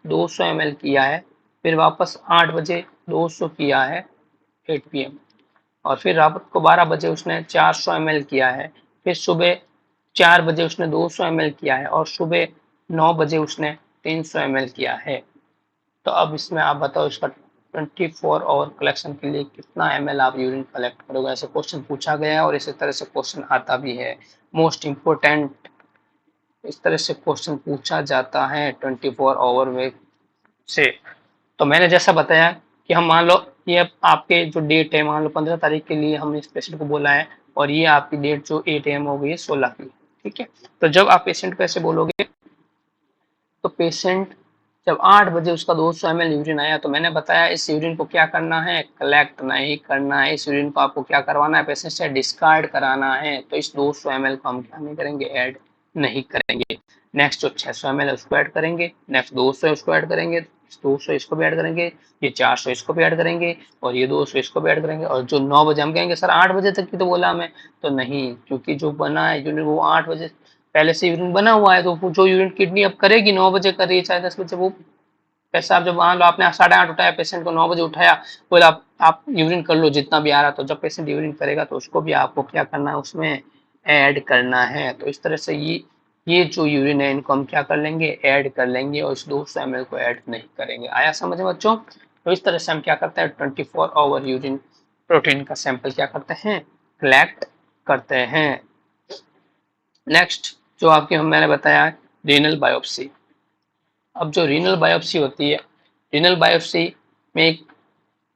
A: 200 ml किया है, फिर वापस 8 बजे 200 किया है 8 PM, और फिर रात को 12 बजे उसने 400 ml किया है, फिर सुबह 4 बजे उसने 200 ml किया है, और सुबह 9 बजे उसने 300 ml किया है। तो अब इसमें आप बताओ इसका 24 आवर कलेक्शन के लिए कितना ml आप यूरिन कलेक्ट करोगे। ऐसे क्वेश्चन पूछा गया है और इसी तरह से क्वेश्चन आता भी है। मोस्ट इम्पोर्टेंट इस तरह से क्वेश्चन पूछा जाता है 24 आवर में से। तो मैंने जैसा बताया कि हम मान लो ये आपके जो डेट है, मान लो 15 तारीख के लिए हमने इस पेशेंट को बोला है, और ये आपकी डेट जो 8 AM हो गई है 16 की, ठीक है। तो जब आप पेशेंट को ऐसे बोलोगे, तो पेशेंट जब 8 बजे उसका 200 ml यूरिन आया, तो मैंने बताया इस यूरिन को क्या करना है, कलेक्ट नहीं करना है। इस यूरिन को आपको क्या करवाना है, पेशेंट से डिस्कार्ड कराना है। तो इस 200 ml को हम क्या नहीं करेंगे, ऐड नहीं करेंगे। नेक्स्ट जो 600 ml है उसको ऐड करेंगे, नेक्स्ट 200 उसको ऐड करेंगे, 200 इसको भी ऐड करेंगे, ये 400 इसको भी ऐड करेंगे, और ये 200 इसको भी ऐड करेंगे। और जो 9 बजे, हम कहेंगे सर 8 बजे तक की तो बोला हमें, तो नहीं, क्योंकि जो बना है यूरिन वो 8 बजे पहले से यूरिन बना हुआ है, तो जो यूरिन किडनी अब करेगी 9 बजे कर रही है चाहे 10 बजे, वो पेशाब जब मान लो आपने 8:30 उठाया, पेशेंट को 9 बजे उठाया, बोला आप यूरिन कर लो जितना भी आ रहा, तो जब पेशेंट यूरिन करेगा तो उसको भी आपको क्या करना है, उसमें ऐड करना है। तो इस तरह से ये जो यूरिन है इनको हम क्या कर लेंगे, ऐड कर लेंगे, और इस 200 ml को ऐड नहीं करेंगे। आया समझ में बच्चों। तो इस तरह से हम क्या करते हैं, 24 आवर यूरिन प्रोटीन का सैंपल क्या करते हैं, कलेक्ट करते हैं। नेक्स्ट जो आपकी मैंने बताया रीनल बायोप्सी। अब जो रीनल बायोप्सी होती है, रीनल बायोप्सी में एक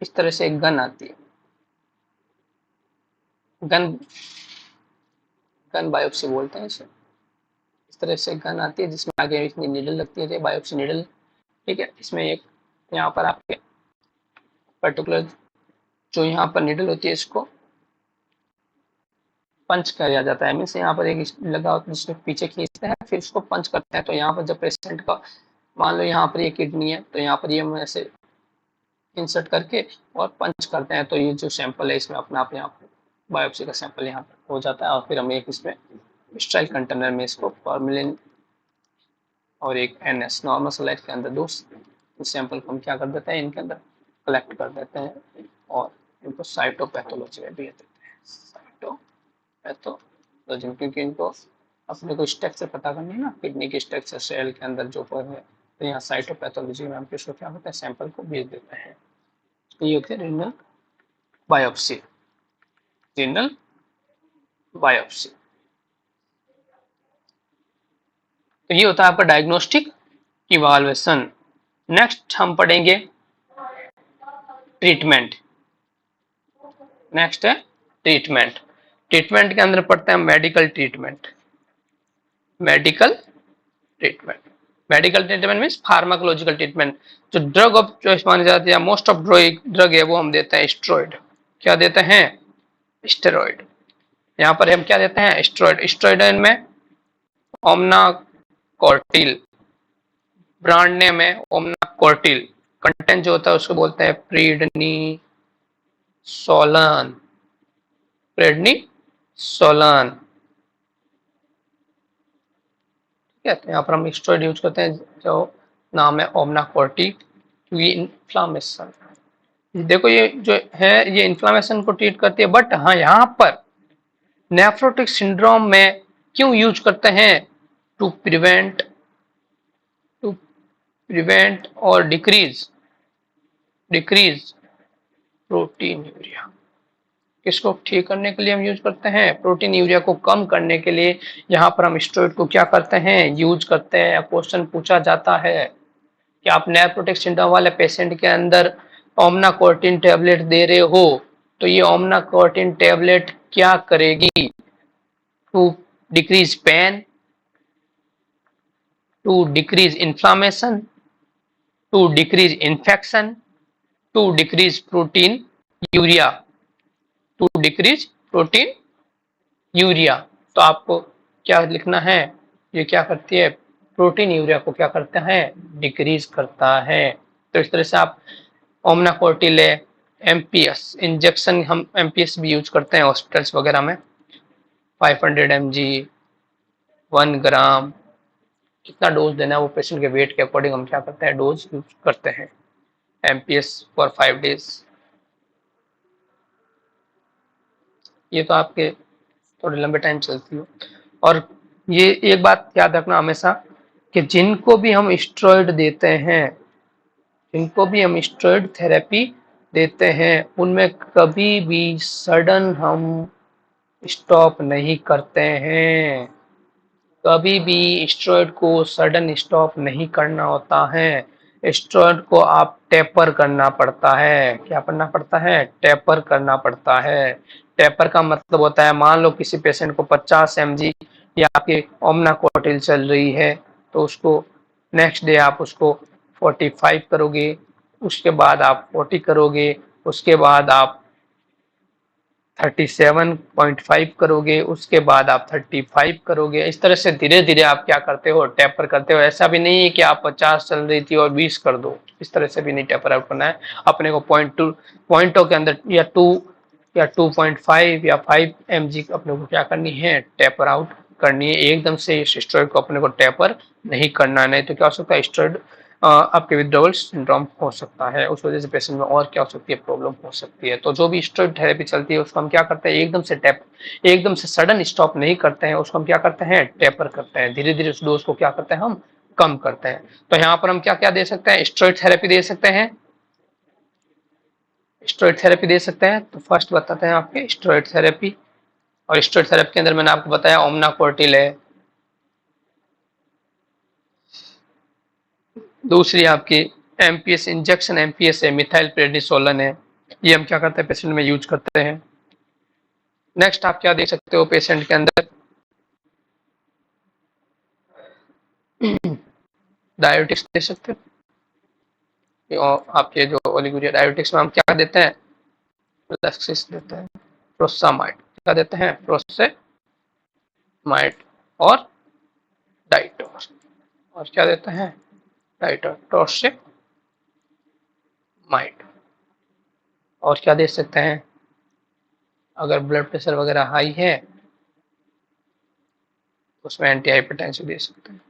A: इस तरह से एक गन आती है, गन गन बायोप्सी बोलते हैं इसे। इस तरह से गन आती है जिसमें आगे इतनी नीडल लगती है, बायोप्सी नीडल, ठीक है। इसमें एक यहाँ पर आपके पर्टिकुलर जो यहाँ पर नीडल होती है इसको पंच किया जाता है, मीन्स यहाँ पर एक लगा होता है जिसमें पीछे खींचते हैं फिर इसको पंच करते हैं। तो यहाँ पर जब पेशेंट का मान लो यहाँ पर ये किडनी है तो यहाँ पर ये हम ऐसे इंसर्ट करके और पंच करते हैं, तो ये जो सैंपल है इसमें अपना आप यहाँ बायोप्सी का सैंपल यहाँ पर हो जाता है। और फिर हम एक इसमें स्टाइल कंटेनर में इसको फॉर्मेलिन और एक NS नॉर्मल सलाइड के अंदर दो सैंपल को हम क्या कर देते हैं, इनके अंदर कलेक्ट कर देते हैं और इनको साइटोपैथोलॉजी में भेज देते हैं। साइटोपैथोलॉजी, क्योंकि इनको अपने को स्ट्रक्चर पता करनी है ना, किडनी के स्ट्रक्चर सेल के अंदर जो है, तो यहाँ साइटोपैथोलॉजी में हम किसको क्या होता है, सैंपल को भेज देते हैं। ये होती है रीनल बायोप्सी। रीनल बायोप्सी तो ये होता है आपका डायग्नोस्टिक इवाल्युएशन। नेक्स्ट हम पढ़ेंगे ट्रीटमेंट। नेक्स्ट है ट्रीटमेंट। ट्रीटमेंट के अंदर पढ़ते हैं medical treatment. Medical treatment, medical treatment means pharmacological treatment. जो ड्रग ऑफ चॉइस मानी जाती है, मोस्ट ऑफ ड्रग है वो हम देते हैं स्टेरॉइड। क्या देते हैं, स्टेरॉइड। यहाँ पर हम क्या देते हैं, स्टेरॉइड। स्टेरॉइड में ओमना कॉर्टिल, ब्रांड नेम है ओमना कॉर्टिल। कंटेंट जो होता है उसको बोलते हैं प्रेडनिसोलन। प्रेडनिसोलन, ठीक है। तो यहाँ पर हम स्टेरॉइड यूज करते हैं जो नाम है ओमना कॉर्टिल। ये इन्फ्लामेशन, देखो ये जो है ये इन्फ्लामेशन को ट्रीट करती है। बट हाँ यहाँ पर नेफ्रोटिक सिंड्रोम में क्यों यूज करते हैं, टू प्रिवेंट और डिक्रीज प्रोटीन यूरिया। किसको ठीक करने के लिए हम यूज करते हैं, प्रोटीन यूरिया को कम करने के लिए यहाँ पर हम स्टेरॉइड को क्या करते हैं, यूज करते हैं। क्वेश्चन पूछा जाता है कि आप नेफ्रोटिक सिंड्रोम वाले पेशेंट के अंदर ओमना कोर्टिन टैबलेट दे रहे हो, तो ये ओमना कोर्टिन टैबलेट क्या करेगी, to decrease pain, to decrease inflammation, to decrease infection, to decrease proteinuria, to decrease proteinuria. तो आपको क्या लिखना है, ये क्या करती है, प्रोटीन यूरिया को क्या करता है, डिक्रीज करता है। तो इस तरह से आप ओमना कोर्टिल है, MPS इंजेक्शन, हम MPS भी यूज करते हैं हॉस्पिटल्स वगैरह में। 500 mg, 1 ग्राम, कितना डोज देना है वो पेशेंट के वेट के अकॉर्डिंग हम क्या करते हैं, डोज यूज करते हैं। MPS for 5 days। ये तो आपके थोड़े लंबे टाइम चलती हो। और ये एक बात याद रखना हमेशा कि जिनको भी हम स्टेरॉइड देते हैं, जिनको भी हम स्टेरॉइड थेरेपी देते हैं, उनमें कभी भी सडन हम स्टॉप नहीं करते हैं। कभी भी स्टेरॉइड को सडन स्टॉप नहीं करना होता है। स्टेरॉइड को आप टेपर करना पड़ता है। क्या करना पड़ता है, टेपर करना पड़ता है। टेपर का मतलब होता है, मान लो किसी पेशेंट को 50 mg या आपकी ओमना कोर्टिल चल रही है, तो उसको नेक्स्ट डे आप उसको 45 करोगे, उसके बाद आप 40 करोगे, उसके बाद आप 37.5 करोगे, उसके बाद आप 35 करोगे। इस तरह से धीरे धीरे आप क्या करते हो, टेपर करते हो। ऐसा भी नहीं है कि आप 50 चल रही थी और 20 कर दो, इस तरह से भी नहीं टेपर आउट करना है। अपने को पॉइंटों के अंदर या 2 या 2.5 या 5 mg अपने को क्या करनी है, टेपर आउट करनी है। एकदम से इस स्टेरॉइड को अपने को टेपर नहीं करना, नहीं तो क्या हो सकता है, स्टेरॉइड आपके विथड्रॉवल सिंड्रोम हो सकता है। उस वजह से पेशेंट में और क्या हो सकती है, प्रॉब्लम हो सकती है। तो जो भी स्टेरॉइड थेरेपी चलती है उसको हम क्या करते हैं, एकदम से सडन स्टॉप नहीं करते हैं, उसको हम क्या करते हैं, टेपर करते हैं। धीरे धीरे उस डोज को क्या करते हैं, हम कम करते हैं। तो यहाँ पर हम क्या क्या दे सकते हैं, स्टेरॉइड थेरेपी दे सकते हैं। स्टेरॉइड थेरेपी दे सकते हैं, तो फर्स्ट बताते हैं आपके स्टेरॉइड थेरेपी। और स्टेरॉइड थेरेपी के अंदर मैंने आपको बताया ओमना कोर्टिल है। दूसरी आपकी MPS इंजेक्शन, MPS है, मिथाइल प्रेडनिसोलन है। ये हम क्या करते हैं, पेशेंट में यूज करते हैं। नेक्स्ट आप क्या देख सकते हो पेशेंट के अंदर, डायोटिक्स दे सकते हो। और आपके जो ओलिगोरिया डायोटिक्स में हम क्या देते हैं, लक्सिस देते हैं, प्रोसामाइड क्या देते हैं, प्रोसेमाइड और डाइटोर, और क्या देते हैं, डाइटोर, टोर्सेमाइड। और क्या दे सकते हैं, अगर ब्लड प्रेशर वगैरह हाई है उसमें एंटी हाइपरटेंसिव दे सकते हैं,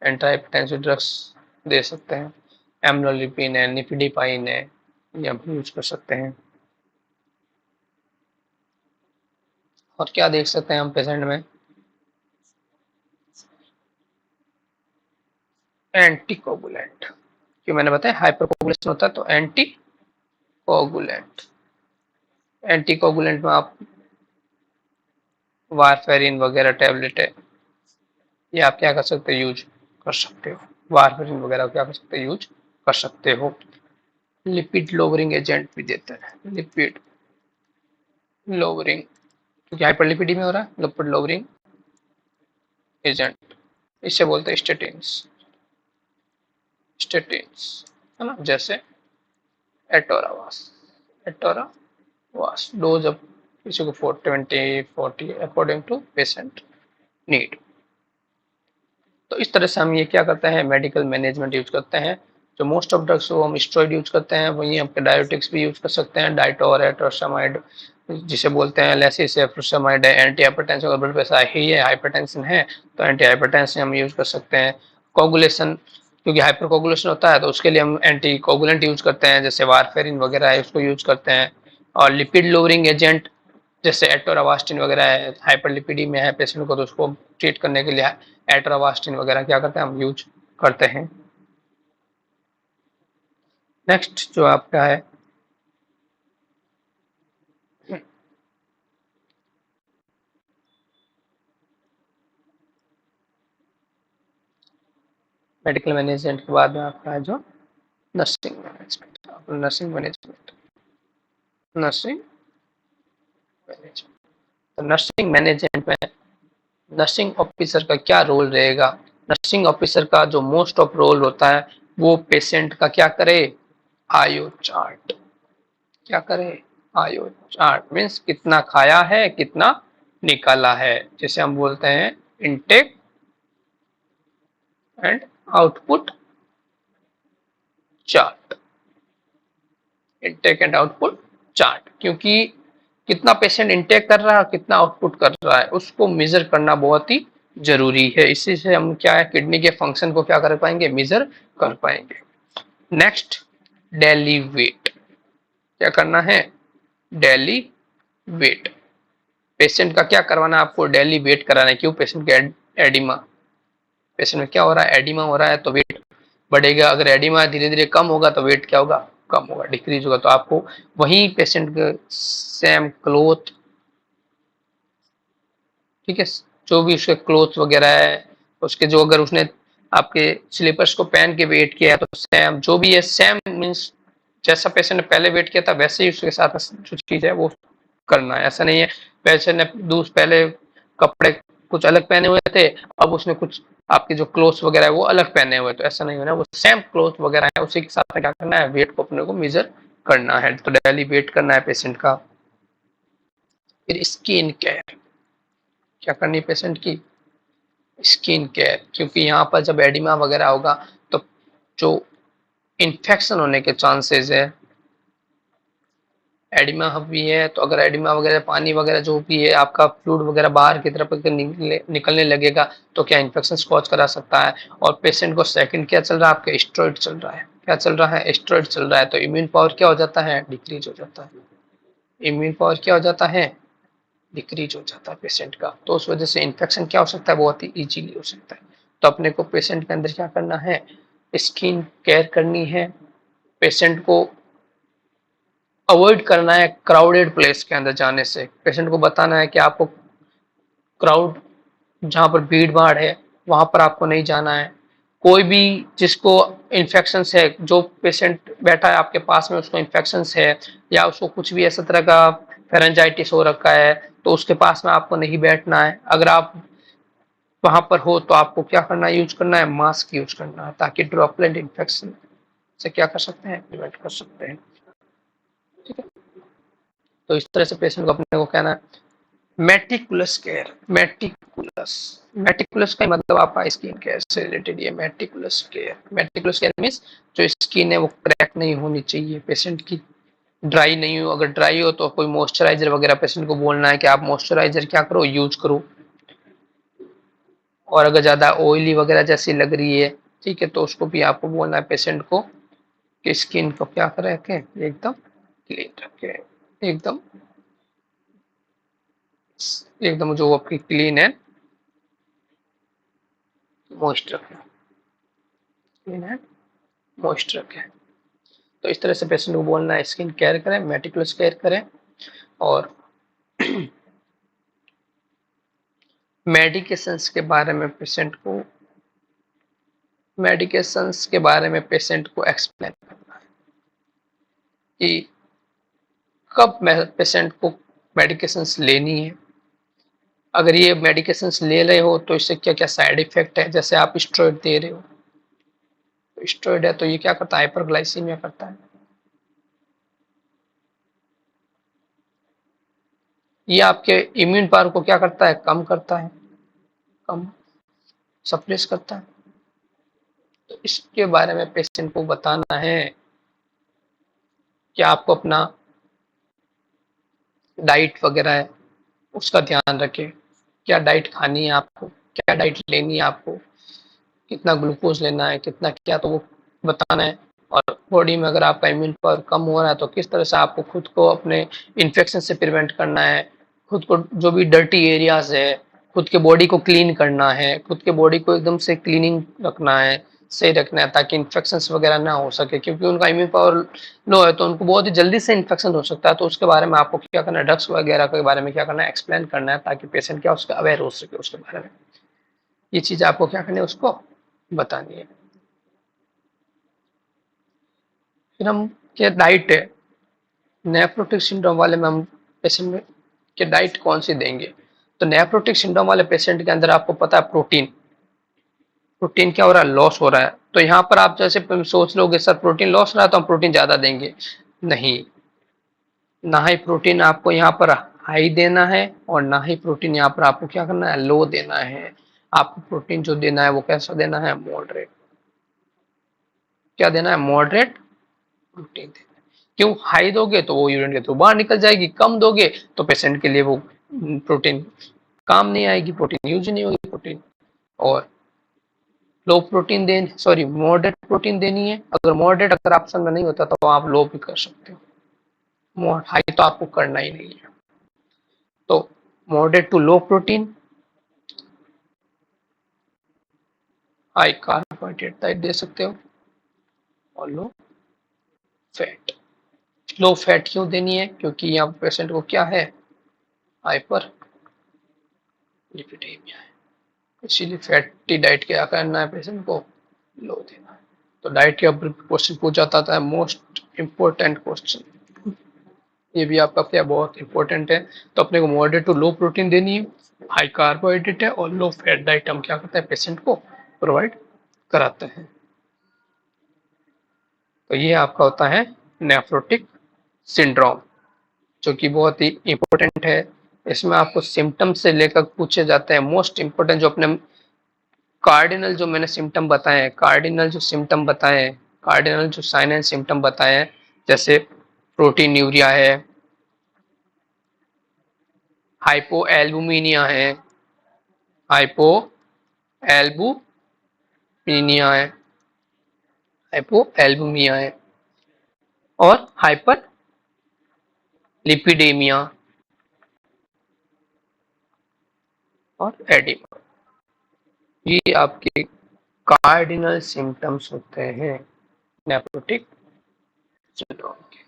A: एंटी हाइपरटेंसिव ड्रग्स दे सकते हैं, एम्लोलिपिन है, निफिडिपाइन है, ये हम यूज कर सकते हैं। और क्या देख सकते हैं हम पेशेंट में, एंटीकोगुलेंट, क्यों मैंने बताया हाइपरकोगुलेशन होता है तो एंटीकोगुलेंट, एंटीकोगुलेंट में आप वारफेरिन वगैरह टैबलेट है, ये आप क्या कर सकते हो, यूज कर सकते हो, वारफेरिन वगैरह क्या कर सकते हो, यूज कर सकते हो। लिपिड लोवरिंग एजेंट भी देते हैं, लिपिड लोवरिंग, क्योंकि हाइपरलिपिडी में हो रहा है, लिपिड लोवरिंग एजेंट, इससे बोलते हैं स्टेटिन्स, स्टेटिन्स है ना, जैसे एटोरावास, एटोरावास डोज अब किसी को 20 अकॉर्डिंग टू पेशेंट नीड। तो इस तरह से हम ये क्या करते हैं, मेडिकल मैनेजमेंट यूज करते हैं। जो मोस्ट ऑफ ड्रग्स वो हम स्टेरॉइड यूज करते हैं, वहीं हम डायोटिक्स भी यूज कर सकते हैं, डाइटोर है, टोर्सामाइड जिसे बोलते हैं, लेसिस है, फ्रुसामाइड है, एंटी हाइपरटेंसिव, अगर ब्लड प्रेशर ही है, हाइपरटेंशन है तो एंटी हाइपरटेंशन हम यूज कर सकते हैं। कोगुलेशन, क्योंकि हाइपर कोगुलेशन होता है तो उसके लिए हम एंटी कोगुलेंट यूज करते हैं, जैसे वारफेरिन वगैरह है उसको यूज करते हैं। और लिपिड लोअरिंग एजेंट जैसे एटोरावास्टिन वगैरह है, हाइपरलिपिडी में है पेशेंट को तो उसको ट्रीट करने के लिए एटोरावास्टिन वगैरह क्या करते हैं, हम यूज करते हैं। नेक्स्ट जो आपका है मेडिकल मैनेजमेंट के बाद में आपका है जो nursing management, nursing management, nursing management. तो नर्सिंग मैनेजमेंट में नर्सिंग ऑफिसर का क्या रोल रहेगा, नर्सिंग ऑफिसर का जो मोस्ट ऑफ रोल होता है वो पेशेंट का क्या करे, आयो चार्ट, क्या करे, आयो चार्ट मीन्स कितना खाया है, कितना निकाला है, जिसे हम बोलते हैं intake and output chart, intake and output chart. क्योंकि कितना पेशेंट इनटेक कर रहा है, कितना आउटपुट कर रहा है, उसको मेजर करना बहुत ही जरूरी है। इसी से हम क्या है, किडनी के फंक्शन को क्या कर पाएंगे, मेजर कर पाएंगे। नेक्स्ट, डेली वेट, क्या करना है, डेली वेट, पेशेंट का क्या करवाना है, आपको डेली वेट कराना है। क्यों, पेशेंट के एडिमा, पेशेंट में क्या हो रहा है, एडिमा हो रहा है तो वेट बढ़ेगा, अगर एडिमा धीरे धीरे कम होगा तो वेट क्या होगा, कम होगा, डिक्रीज होगा। तो आपको वही पेशेंट के सेम क्लोथ, ठीक है, जो भी उसके क्लोथ वगैरह है, उसके जो अगर उसने आपके स्लीपर्स को पहन के वेट किया है तो सेम जो भी है, सेम मीन्स जैसा पेशेंट ने पहले वेट किया था वैसे ही उसके साथ जो चीज है वो करना है। ऐसा नहीं है पेशेंट ने पहले कपड़े कुछ अलग पहने हुए थे, अब उसने कुछ आपके जो क्लोथ्स वगैरह है वो अलग पहने हुए, तो ऐसा नहीं होना, वो सेम क्लोथ वगैरह है उसी के साथ क्या करना है, वेट को अपने को मेजर करना है। तो डेली वेट करना है पेशेंट का। फिर स्किन केयर, क्या करनी है पेशेंट की, स्किन केयर, क्योंकि यहाँ पर जब एडिमा वगैरह होगा तो जो इन्फेक्शन होने के चांसेस है, एडिमा भी है तो अगर एडिमा वगैरह पानी वगैरह जो भी है आपका फ्लूइड वगैरह बाहर की तरफ निकलने लगेगा तो क्या इन्फेक्शन कॉज करा सकता है। और पेशेंट को सेकंड क्या चल रहा है, आपका स्टेरॉइड चल रहा है, क्या चल रहा है, स्टेरॉइड चल रहा है, तो इम्यून पावर क्या हो जाता है, डिक्रीज हो जाता है, इम्यून पावर क्या हो जाता है, डिक्रीज हो जाता है पेशेंट का। तो उस वजह से इन्फेक्शन क्या हो सकता है, बहुत ही इजीली हो सकता है। तो अपने को पेशेंट के अंदर क्या करना है, स्किन केयर करनी है, पेशेंट को अवॉइड करना है क्राउडेड प्लेस के अंदर जाने से, पेशेंट को बताना है कि आपको क्राउड जहाँ पर भीड़ भाड़ है वहां पर आपको नहीं जाना है, कोई भी जिसको इन्फेक्शन है, जो पेशेंट बैठा है आपके पास में उसको इन्फेक्शन है या उसको कुछ भी ऐसा तरह का फेरेंजाइटिस हो रखा है, तो उसके पास में आपको नहीं बैठना है। अगर आप वहां पर हो तो आपको क्या करना है, यूज करना है, मास्क यूज करना है, ताकि ड्रॉपलेट इन्फेक्शन से क्या कर सकते हैं, प्रिवेंट कर सकते हैं। ठीक है, तो इस तरह से पेशेंट को अपने को कहना है मेटिकुलस केयर। मेटिकुलस का मतलब आपका स्किन केयर से रिलेटेड ये meticulous care. Meticulous care means जो स्किन है वो क्रैक नहीं होनी चाहिए पेशेंट की, ड्राई नहीं हो। अगर ड्राई हो तो कोई मॉइस्चराइजर वगैरह पेशेंट को बोलना है कि आप मॉइस्चराइजर क्या करो, यूज करो। और अगर ज़्यादा ऑयली वगैरह जैसी लग रही है, ठीक है, तो उसको भी आपको बोलना है पेशेंट को कि स्किन को क्या कर रखें, एकदम क्लीन रखें, एकदम एकदम जो आपकी क्लीन है, मॉइस्ट रखें, क्लीन है, मॉइस्ट रखें। तो इस तरह से पेशेंट को बोलना है स्किन केयर करें, मेटिकुलस केयर करें। और मेडिकेशंस के बारे में पेशेंट को एक्सप्लेन करना है कि कब पेशेंट को मेडिकेशंस लेनी है। अगर ये मेडिकेशंस ले रहे हो तो इससे क्या क्या साइड इफेक्ट है। जैसे आप स्टेरॉइड दे रहे हो, तो स्टेरॉइड है तो ये क्या करता है, हाइपरग्लाइसीमिया करता है। ये आपके इम्यून पावर को क्या करता है, कम करता है, कम सप्रेस करता है। तो इसके बारे में पेशेंट को बताना है कि आपको अपना डाइट वगैरह है उसका ध्यान रखें। क्या डाइट खानी है आपको, क्या डाइट लेनी है आपको, कितना ग्लूकोज लेना है, कितना क्या, तो वो बताना है। और बॉडी में अगर आपका इम्यून पावर कम हो रहा है तो किस तरह से आपको खुद को अपने इन्फेक्शन से प्रिवेंट करना है। खुद को जो भी डर्टी एरियाज है, खुद के बॉडी को क्लीन करना है, खुद के बॉडी को एकदम से क्लीनिंग रखना है, सही रखना है, ताकि इन्फेक्शंस वगैरह ना हो सके। क्योंकि उनका इम्यून पावर लो है तो उनको बहुत ही जल्दी से इन्फेक्शन हो सकता है। तो उसके बारे में आपको क्या करना है, ड्रग्स वगैरह के बारे में क्या करना है, एक्सप्लेन करना है, ताकि पेशेंट क्या उसका अवेयर हो सके उसके बारे में। ये चीज़ आपको क्या करनी है, उसको बतानी है। फिर हम क्या डाइट है, नेफ्रोटिक सिंड्रोम वाले में हम पेशेंट में कि डाइट कौन सी देंगे। तो नेफ्रोटिक सिंड्रोम वाले पेशेंट के अंदर आपको पता है प्रोटीन प्रोटीन क्या हो रहा है, लॉस हो रहा है। तो यहाँ पर आप जैसे सोच लोगे सर प्रोटीन लॉस रहा है तो हम प्रोटीन ज़्यादा देंगे, नहीं। ना ही प्रोटीन आपको यहाँ पर हाई देना है और ना ही प्रोटीन यहाँ पर आपको क्या करना है, लो देना है। आपको प्रोटीन जो देना है वो कैसा देना है, मॉडरेट। क्या देना है, मॉडरेट प्रोटीन देना है। क्यों, हाई दोगे तो वो यूरिन के थ्रू बाहर निकल जाएगी, कम दोगे तो पेशेंट के लिए वो प्रोटीन काम नहीं आएगी, प्रोटीन यूज नहीं होगी प्रोटीन। और low protein then sorry moderate protein देनी है। अगर मॉडरेट अगर ऑप्शन में नहीं होता तो आप लो भी कर सकते हो, हाई तो आपको करना ही नहीं है। तो moderate to low protein, high carbohydrate diet दे सकते हो, और लो फैट। लो फैट क्यों देनी है, क्योंकि यहाँ पेशेंट को क्या है, हाइपर लिपिडेमिया है। इसीलिए फैटी डाइट क्या करना है, पेशेंट को लो देना है। तो डाइट के ऊपर क्वेश्चन पूछा जाता है, मोस्ट इम्पोर्टेंट क्वेश्चन। ये भी आपका क्या बहुत इंपॉर्टेंट है। तो अपने को मॉडरेट टू लो प्रोटीन देनी है, हाई कार्बोहाइड्रेट है, और लो फैट डाइट हम क्या करते हैं, पेशेंट को प्रोवाइड कराते हैं। तो ये आपका होता है नेफ्रोटिक सिंड्रोम, जो कि बहुत ही इंपॉर्टेंट है। इसमें आपको सिम्टम से लेकर पूछे जाते हैं, मोस्ट इंपॉर्टेंट जो अपने कार्डिनल जो मैंने सिम्टम बताए हैं, कार्डिनल जो साइन एंड सिम्टम बताए हैं, जैसे प्रोटीन यूरिया है, हाइपो एल्बुमिनिया है, हाइपो एल्बुमिनिया है, हाइपो एल्बुमिया है, और हाइपर लिपिडेमिया और एडिमा। ये आपके कार्डिनल सिम्टम्स होते हैं नेफ्रोटिक सिंड्रोम के।